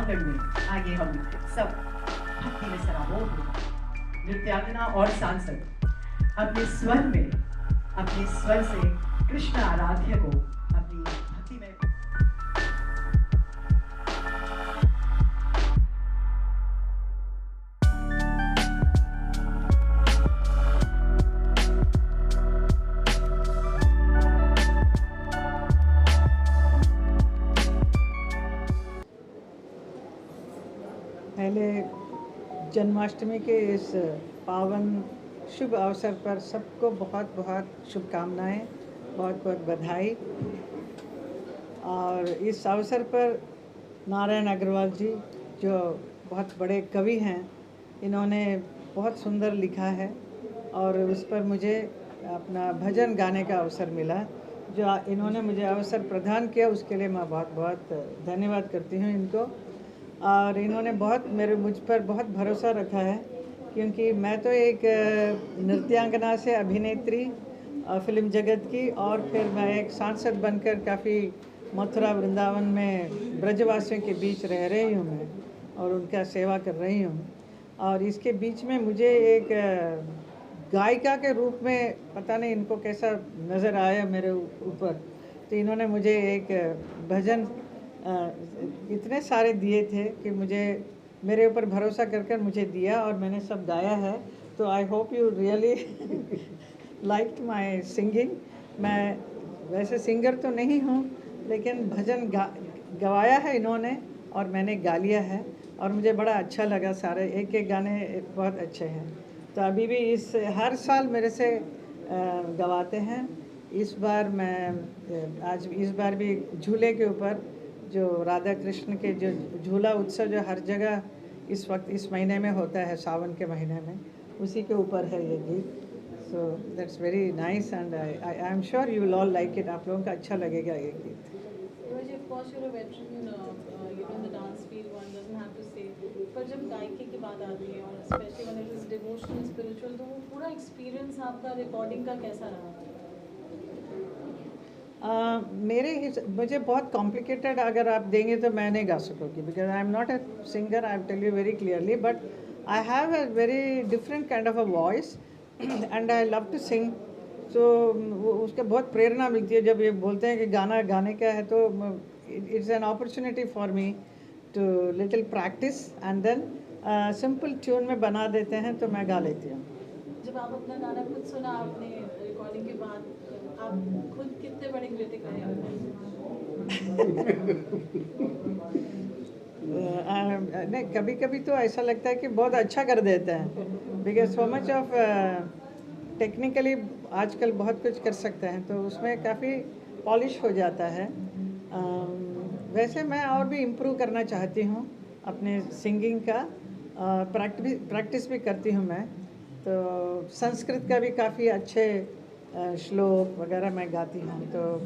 प्रांगण में आगे हम सब भक्ति में सराबोर हो। नृत्यांगना और सांसद अपने स्वर से कृष्ण आराध्य को अपनी भक्ति में पहले जन्माष्टमी के इस पावन शुभ अवसर पर सबको बहुत बहुत शुभकामनाएं, बहुत बहुत बधाई। और इस अवसर पर नारायण अग्रवाल जी जो बहुत बड़े कवि हैं, इन्होंने बहुत सुंदर लिखा है और उस पर मुझे अपना भजन गाने का अवसर मिला। जो इन्होंने मुझे अवसर प्रदान किया उसके लिए मैं बहुत बहुत धन्यवाद करती हूँ इनको। और इन्होंने मुझ पर बहुत भरोसा रखा है, क्योंकि मैं तो एक नृत्यांगना से अभिनेत्री फिल्म जगत की, और फिर मैं एक सांसद बनकर काफ़ी मथुरा वृंदावन में ब्रजवासियों के बीच रह रही हूँ मैं, और उनका सेवा कर रही हूँ। और इसके बीच में मुझे एक गायिका के रूप में पता नहीं इनको कैसा नज़र आया मेरे ऊपर, तो इन्होंने मुझे एक भजन इतने सारे दिए थे कि मुझे मेरे ऊपर भरोसा कर मुझे दिया और मैंने सब गाया है। तो I hope you really liked my singing. मैं वैसे सिंगर तो नहीं हूँ, लेकिन भजन गवाया है इन्होंने और मैंने गा लिया है और मुझे बड़ा अच्छा लगा। सारे एक एक गाने बहुत अच्छे हैं। तो अभी भी हर साल मेरे से गवाते हैं। इस बार भी झूले के ऊपर जो राधा कृष्ण के जो झूला उत्सव जो हर जगह इस वक्त इस महीने में होता है, सावन के महीने में, उसी के ऊपर है ये गीत। So that's very nice and I am sure you will all like it. आप लोगों को अच्छा लगेगा ये गीत। पर जब गायकी की बात आती है और specially when it is devotional spiritual, तो वो पूरा एक्सपीरियंस आपका रिकॉर्डिंग का कैसा रहा? मुझे बहुत कॉम्प्लिकेटेड अगर आप देंगे तो मैं नहीं गा सकूँगी, because I am not a singer, I tell you very clearly, but I have a very different kind of a voice and I love to sing. So उसके बहुत प्रेरणा मिलती है जब ये बोलते हैं कि गाना गाने का है, तो it's an opportunity for me to little practice and then simple tune में बना देते हैं तो मैं गा लेती हूँ। जब आप अपना गाना खुद सुना आपने रिकॉर्डिंग के बाद, आप खुद कितने बड़े क्रिटिक रहे? नहीं, कभी कभी तो ऐसा लगता है कि बहुत अच्छा कर देते हैं, because so much of technically आजकल बहुत कुछ कर सकते हैं, तो उसमें काफ़ी पॉलिश हो जाता है। वैसे मैं और भी इम्प्रूव करना चाहती हूँ अपने सिंगिंग का। प्रैक्टिस भी करती हूँ मैं, तो संस्कृत का भी काफ़ी अच्छे श्लोक वगैरह मैं गाती हूँ। तो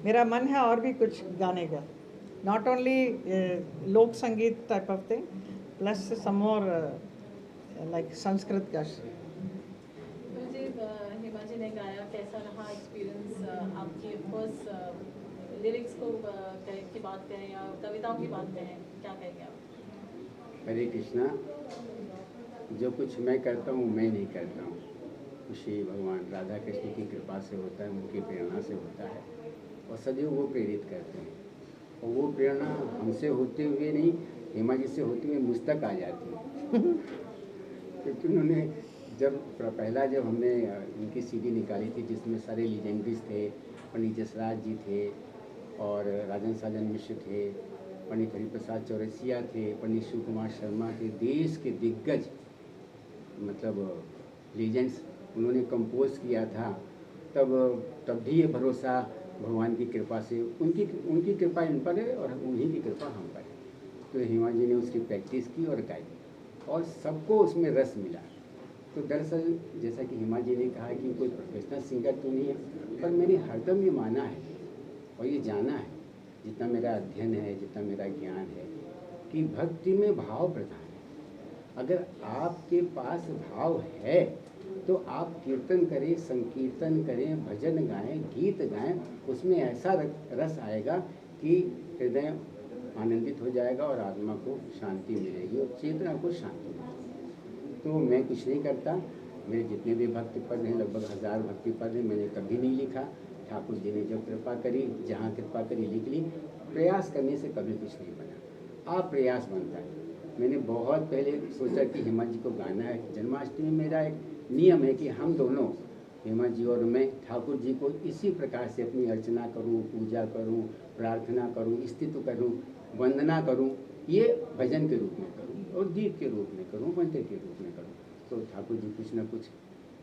मेरा मन है और भी कुछ गाने का, नॉट ओनली लोक संगीत type of thing, plus some more like Sanskrit का। मुझे हेमा जी ने गाया, कैसा रहा एक्सपीरियंस आपकी? फर्स्ट लिरिक्स की बात करें या कविताओं की बात करें, क्या कहेंगे आप? हरे कृष्णा। जो कुछ मैं करता हूँ मैं नहीं करता हूँ, श्री भगवान राधा कृष्ण की कृपा से होता है, उनकी प्रेरणा से होता है, और सदैव वो प्रेरित करते हैं। और वो प्रेरणा हमसे होते हुए नहीं, हेमा जी से होते हुए मुझ तक आ जाती है। क्योंकि उन्होंने जब हमने उनकी सीडी निकाली थी, जिसमें सारे लीजेंडरीज थे, पंडित जसराज जी थे और राजन साजन मिश्र थे, पंडित हरिप्रसाद चौरसिया थे, पंडित शिव कुमार शर्मा थे, देश के दिग्गज मतलब लीजेंड्स उन्होंने कंपोज किया था। तब भी ये भरोसा भगवान की कृपा से, उनकी कृपा इन पर है और उन्हीं की कृपा हम पर है। तो हेमा जी ने उसकी प्रैक्टिस की और गाई, और सबको उसमें रस मिला। तो दरअसल जैसा कि हेमा जी ने कहा कि कोई प्रोफेशनल सिंगर तो नहीं है, पर मैंने हरदम ये माना है और ये जाना है, जितना मेरा अध्ययन है, जितना मेरा ज्ञान है, कि भक्ति में भाव प्रधान है। अगर आपके पास भाव है तो आप कीर्तन करें, संकीर्तन करें, भजन गाएं, गीत गाएं, उसमें ऐसा रस आएगा कि हृदय आनंदित हो जाएगा और आत्मा को शांति मिलेगी और चेतना को शांति मिलेगी। तो मैं कुछ नहीं करता, मेरे जितने भी भक्ति पद हैं, लगभग 1000 भक्ति पद हैं, मैंने कभी नहीं लिखा। ठाकुर जी ने जो कृपा करी, जहाँ कृपा करी लिख ली। प्रयास करने से कभी कुछ नहीं बना, आप प्रयास बनता है। मैंने बहुत पहले सोचा कि हेमा जी को गाना है। जन्माष्टमी मेरा एक नियम है कि हम दोनों, हेमा जी और मैं, ठाकुर जी को इसी प्रकार से अपनी अर्चना करूं, पूजा करूं, प्रार्थना करूं, स्तुति करूं, वंदना करूं। ये भजन के रूप में करूं और गीत के रूप में करूं, मंत्र के रूप में करूं। तो ठाकुर जी कुछ न कुछ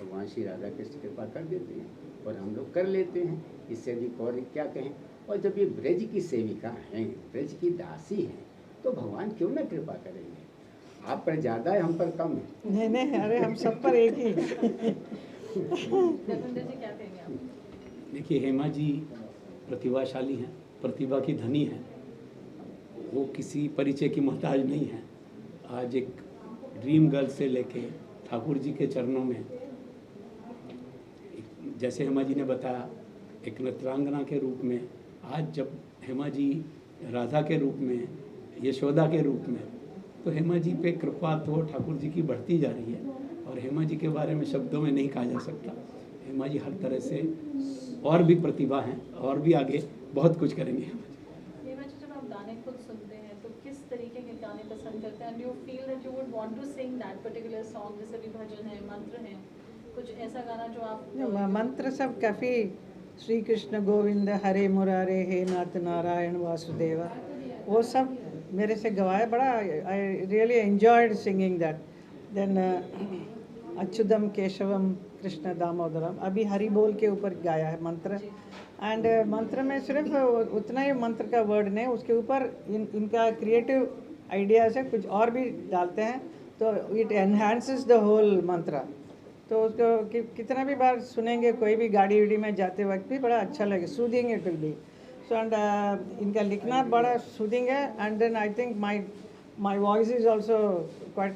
भगवान श्री राधा कृष्ण कृपा कर देते हैं और हम लोग कर लेते हैं। इससे अधिक और क्या कहें। और जब ये ब्रज की सेविका हैं, ब्रज की दासी हैं, तो भगवान क्यों ना कृपा करेंगे। आप पर ज़्यादा है, हम पर कम है। नहीं नहीं, अरे हम सब पर एक ही। देवेंद्र जी क्या कहेंगे आप? देखिए, हेमा जी प्रतिभाशाली हैं, प्रतिभा की धनी हैं। वो किसी परिचय की मोहताज नहीं है। आज एक ड्रीम गर्ल से लेके ठाकुर जी के चरणों में, जैसे हेमा जी ने बताया, एक नृत्यांगना के रूप में, आज जब हेमा जी राधा के रूप में, यशोदा के रूप में, तो हेमा जी पे कृपा तो ठाकुर जी की बढ़ती जा रही है। और हेमा जी के बारे में शब्दों में नहीं कहा जा सकता। हेमा जी हर तरह से और भी प्रतिभा हैं और भी आगे बहुत कुछ करेंगे। हेमा जी, जब आप गाने खुद सुनते हैं तो किस तरीके के गाने पसंद करते हैं? You feel that you would want to sing that particular song? जैसे भी भजन है, मंत्र है, कुछ ऐसा गाना जो आप मंत्र सब काफ़ी, श्री कृष्ण गोविंद हरे मुरारे हे नाथ नारायण वासुदेवा, वो सब मेरे से गवाए। बड़ा I really enjoyed singing that. Then Achyutam Keshavam Krishna Damodaram, अभी हरि बोल के ऊपर गाया है मंत्र। एंड मंत्र में सिर्फ उतना ही मंत्र का वर्ड नहीं, उसके ऊपर इनका क्रिएटिव आइडियाज़ है, कुछ और भी डालते हैं, तो इट एनहांसेस द होल मंत्र। तो उसको कितना भी बार सुनेंगे, कोई भी गाड़ी वाड़ी में जाते वक्त भी बड़ा अच्छा लगे, soothing it will be. So and इनका लिखना बड़ा सूदिंग है। And then I think my voice is also quite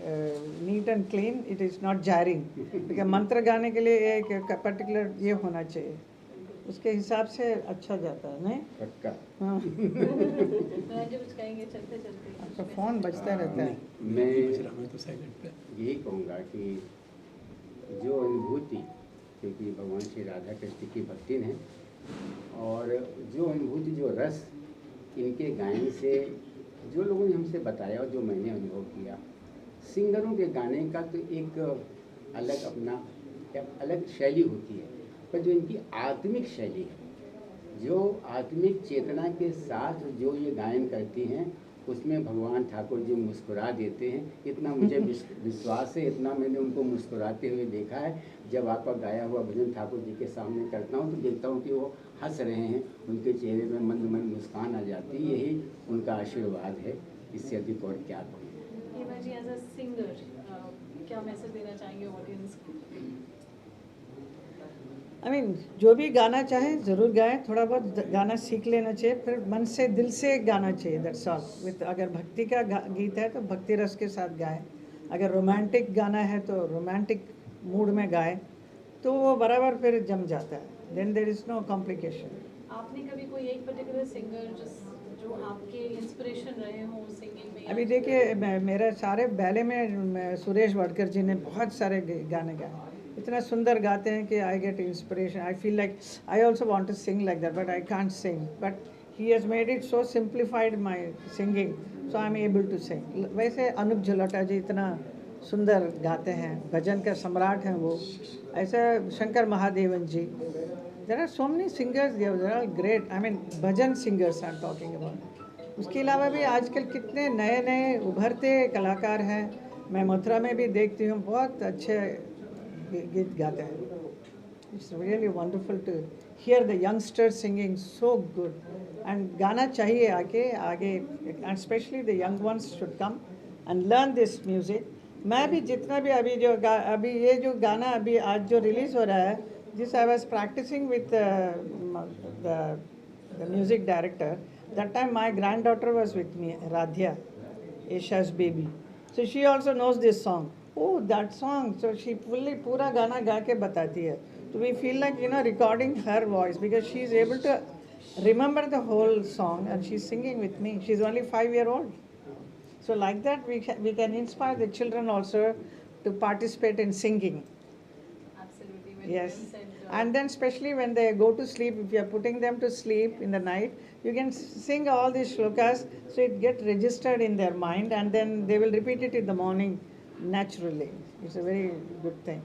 neat and clean, it is not jarring. Because मंत्र गाने के लिए एक पर्टिकुलर ये होना चाहिए, उसके हिसाब से अच्छा जाता है। नहीं पक्का। हाँ, जो कुछ कहेंगे चलते चलते? आपका फ़ोन बजता रहता है। मैं तो साइलेंट पे। यही कहूँगा कि जो अनुभूति, क्योंकि भगवान श्री राधा कृष्ण की भक्ति है, और जो अनुभूति, जो रस इनके गायन से जो लोगों ने हमसे बताया और जो मैंने अनुभव किया, सिंगरों के गाने का तो एक अलग अपना एक अलग शैली होती है, पर जो इनकी आत्मिक शैली है, जो आत्मिक चेतना के साथ जो ये गायन करती हैं, उसमें भगवान ठाकुर जी मुस्कुरा देते हैं। इतना मुझे विश्वास है, इतना मैंने उनको मुस्कुराते हुए देखा है। जब आपका गाया हुआ भजन ठाकुर जी के सामने करता हूँ तो देखता हूँ कि वो हंस रहे हैं, उनके चेहरे में मंद मंद मुस्कान आ जाती है। यही उनका आशीर्वाद है, इससे अधिक और क्या कहूँ। Hema ji, as a singer क्या मैसेज देना चाहेंगे ऑडियंस को? आई मीन जो भी गाना चाहे ज़रूर गाएं, थोड़ा बहुत गाना सीख लेना चाहिए, फिर मन से दिल से गाना चाहिए, दैट्स ऑल। विद अगर भक्ति का गीत है तो भक्ति रस के साथ गाएं, अगर रोमांटिक गाना है तो रोमांटिक मूड में गाएं, तो वो बराबर फिर जम जाता है। Then there is no complication. आपने कभी कोई एक पर्टिकुलर सिंगर जो आपके इंस्पिरेशन रहे हो सिंगिंग में? अभी देखिए, मेरे सारे बैले में सुरेश वाडकर जी ने बहुत सारे गाने गाए, इतना सुंदर गाते हैं कि I get inspiration. I feel like I also want to sing like that, but I can't sing, but he has made it so simplified my singing, so I am able to sing. वैसे अनूप जलोटा जी इतना सुंदर गाते हैं, भजन का सम्राट हैं वो। ऐसा Shankar Mahadevan ji, there are so many singers, there are great, I mean bhajan singers I am talking about. उसके अलावा भी आजकल कितने नए नए उभरते कलाकार हैं, मैं मथुरा में भी देखती हूँ, बहुत अच्छे गीत गाते हैं। It's really wonderful to hear the youngsters singing so good. And गाना चाहिए आगे, and specially the young ones should come and learn this music. मैं भी जितना भी अभी ये जो गाना अभी आज जो रिलीज़ हो रहा है, जिस I was practising with the music director, that time my granddaughter was with me, Radhya, Esha's baby, so she also knows this song. Oh, that song, so she पूरा गाना गा के बताती है, तो we feel like recording her voice, because she is able to remember the whole song, and she's singing with me. She's only 5 years old. So like that, we can inspire the children also to participate in singing. Absolutely. When Yes. you said, And then especially when they go to sleep, if you are putting them to sleep in the night, you can sing all these shlokas, so it gets registered in their mind, and then they will repeat it in the morning naturally. It's a very good thing.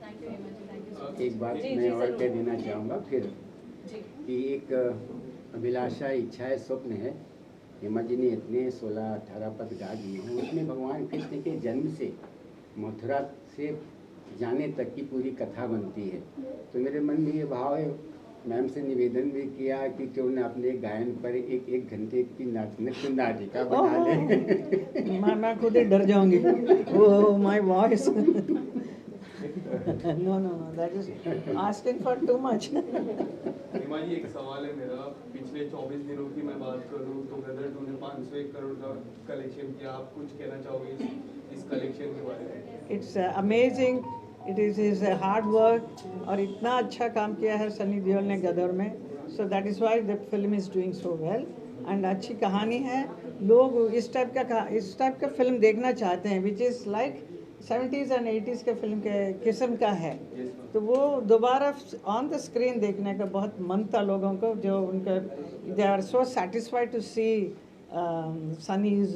thank you, Hema ji. Thank you so much. एक बात जी, मैं जी, और जरूर। कह देना चाहूँगा फिर जी। कि एक अभिलाषा इच्छा है स्वप्न है। हेमा जी ने इतने 16-18 पद गा दिए हैं, उसमें भगवान कृष्ण के जन्म से मथुरा से जाने तक की पूरी कथा बनती है। तो मेरे मन में ये भाव है, मैम से निवेदन भी किया कि क्यों न अपने गायन पर एक घंटे की नृत्य नाटिका बना लें। मैं खुद ही डर जाऊंगी। Oh my voice. No no no, that is asking for too much. Hima ji, एक सवाल है मेरा। पिछले 24 दिनों की मैं बात करूं तो ब्रदर 2 ने 501 करोड़ का कलेक्शन किया। आप कुछ कहना चाहोगे इस कलेक्शन के बारे में? It's amazing, it is his hard work, और इतना अच्छा काम किया है सनी देओल ने गदर में। So that is why the film is doing so well, and अच्छी कहानी है। लोग इस टाइप का फिल्म देखना चाहते हैं, which is like 70s and 80s के फिल्म के किस्म का है। तो वो दोबारा ऑन द स्क्रीन देखने का बहुत मन था लोगों को, जो उनका they are so satisfied to see Sunny's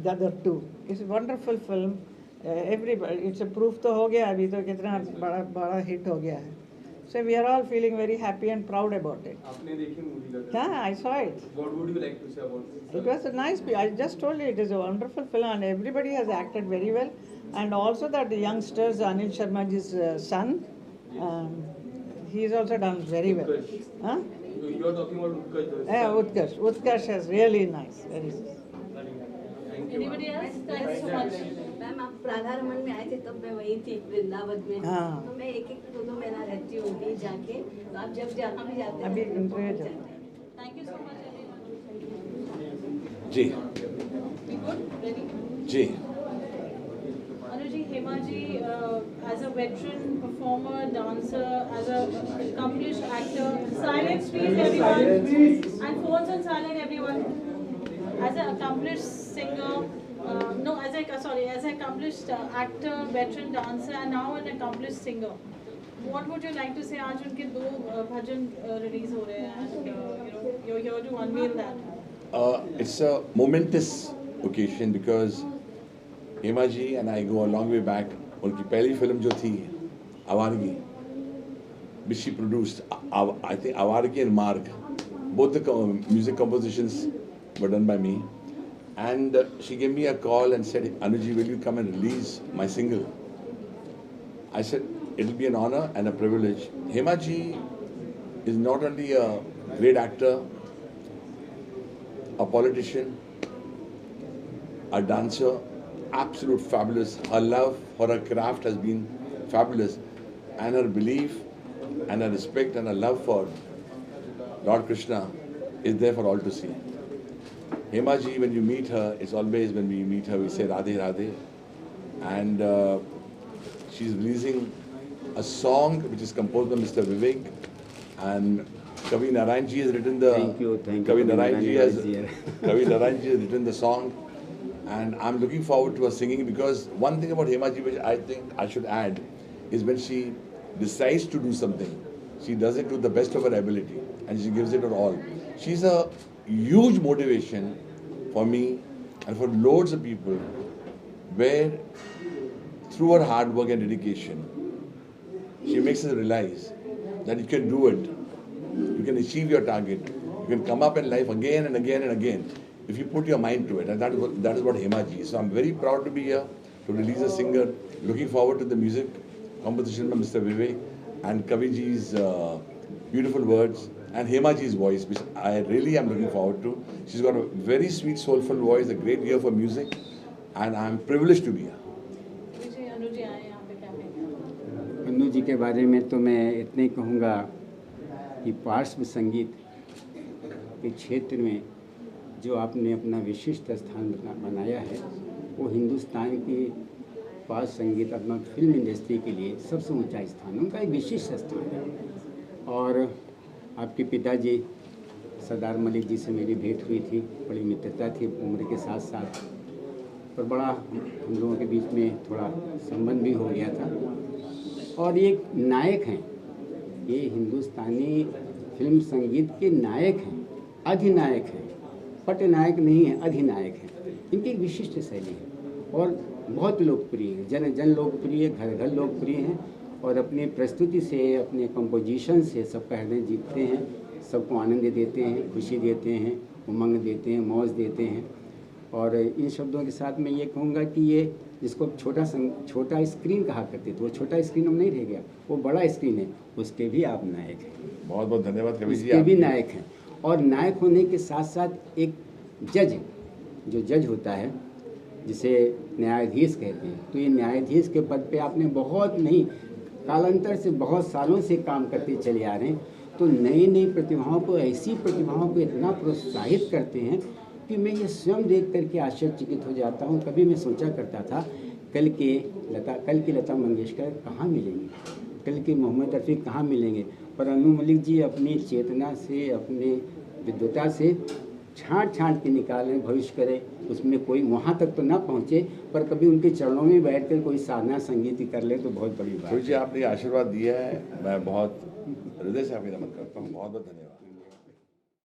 Gadar 2। It's wonderful film. Everybody, it's a proof तो हो गया अभी तो कितना बड़ा हिट हो गया है। So we are all feeling very happy and proud about it. आपने देखी मूवी का? हाँ, I saw it. What would you like to say about this? It was a nice. I just told you it is a wonderful film, and everybody has acted very well. And also that the youngsters, Anil Sharmaji's son, he has also done very well. Utkarsh. Huh? You are talking about Utkarsh. Yeah, Utkarsh. Utkarsh is really nice. Very nice. Thank you. Anybody else? Thank you so much. Ma'am, आप राधा रमन में आए थे तब मैं वहीं थी वृंदावन में। हाँ। तो मैं एक 2 महीना रहती हूँ भी जाके। तो आप जब जहाँ भी जाते हैं अभी तो इंटरव्यू पहुँच चल जाते हैं। Thank you so much, everyone. Ji We good? Ready? Ji Anuji, Hema ji, as a veteran performer, dancer, as a accomplished actor, silence please everyone, and phones on silent everyone. As an accomplished singer, as an accomplished actor, veteran dancer, and now an accomplished singer. What would you like to say? आज उनके 2 भजन release हो रहे हैं, and you're here to unveil that. it's a momentous occasion because Hema ji and I go a long way back. उनकी पहली film जो थी आवारगी, which she produced, I think आवारगी and Marg, both the music compositions were done by me, and she gave me a call and said, Anuji, will you come and release my single? I said, it'll be an honor and a privilege. Hema ji is not only a great actor, a politician, a dancer, absolute fabulous. Her love for her craft has been fabulous, and her belief and her respect and her love for Lord Krishna is there for all to see. Hema ji, when you meet her, it's always when we meet her, we say Radhe Radhe, and she's releasing a song which is composed by Mr. Vivek, and Kavi Narayan ji has written the. Thank you. Kavi Narayan ji has. here. Kavi Narayan ji has written the song, and I'm looking forward to her singing, because one thing about Hema ji which I think I should add is when she decides to do something, she does it to the best of her ability, and she gives it her all. She's a huge motivation for me and for loads of people, where through her hard work and dedication, she makes us realize that you can do it. You can achieve your target. You can come up in life again and again and again if you put your mind to it. And that is what Hema ji is. So I'm very proud to be here to release a singer. Looking forward to the music composition by Mr. Vivek and Kavi ji's beautiful words and Hema ji's voice, which I really am looking forward to. She's got a very sweet, soulful voice, a great ear for music, and I'm privileged to be here. Anuji आए यहाँ पे क्या कहेंगे? अन्नू जी के बारे में तो मैं इतने ही कहूँगा कि पार्श्व संगीत के क्षेत्र में जो आपने अपना विशिष्ट स्थान बनाया है, वो हिंदुस्तान के पार्श्व संगीत अपना फिल्म इंडस्ट्री के लिए सबसे ऊंचा स्थान है, उनका एक विशिष्ट स्थान है। और आपके पिताजी सरदार मलिक जी से मेरी भेंट हुई थी, बड़ी मित्रता थी उम्र के साथ साथ, पर बड़ा हम लोगों के बीच में थोड़ा संबंध भी हो गया था। और ये नायक हैं, ये हिंदुस्तानी फिल्म संगीत के नायक हैं, अधिनायक हैं, पटनायक नहीं है, अधिनायक हैं। इनकी एक विशिष्ट शैली है और बहुत लोकप्रिय है, जन जन लोकप्रिय, घर घर लोकप्रिय हैं और अपनी प्रस्तुति से, अपने कंपोजिशन से सबका हृदय जीतते हैं, सबको आनंद देते हैं, खुशी देते हैं, उमंग देते हैं, मौज देते हैं। और इन शब्दों के साथ मैं ये कहूँगा कि ये जिसको छोटा स्क्रीन कहा करते थे, वो छोटा स्क्रीन अब नहीं रह गया, वो बड़ा स्क्रीन है, उसके भी आप नायक हैं। बहुत बहुत धन्यवाद कवि जी, उसके भी नायक हैं। और नायक होने के साथ साथ एक जज, जो जज होता है जिसे न्यायाधीश कहते हैं, तो ये न्यायाधीश के पद पे आपने बहुत नहीं, कालांतर से बहुत सालों से काम करते चले आ रहे हैं, तो नई नई प्रतिभाओं को, ऐसी प्रतिभाओं को इतना प्रोत्साहित करते हैं कि मैं ये स्वयं देख करके आश्चर्यचकित हो जाता हूँ। कभी मैं सोचा करता था कल की लता मंगेशकर कहाँ मिलेंगी, कल के मोहम्मद रफ़ी कहाँ मिलेंगे, पर अनु मलिक जी अपनी चेतना से, अपने विद्वता से छांट के निकालें, भविष्य करे उसमें कोई वहाँ तक तो ना पहुँचे, पर कभी उनके चरणों में बैठकर कोई साधना संगीत कर ले तो बहुत बड़ी बात है। जी आपने आशीर्वाद दिया है, मैं बहुत हृदय से आपकी नमन करता हूँ, बहुत बहुत धन्यवाद।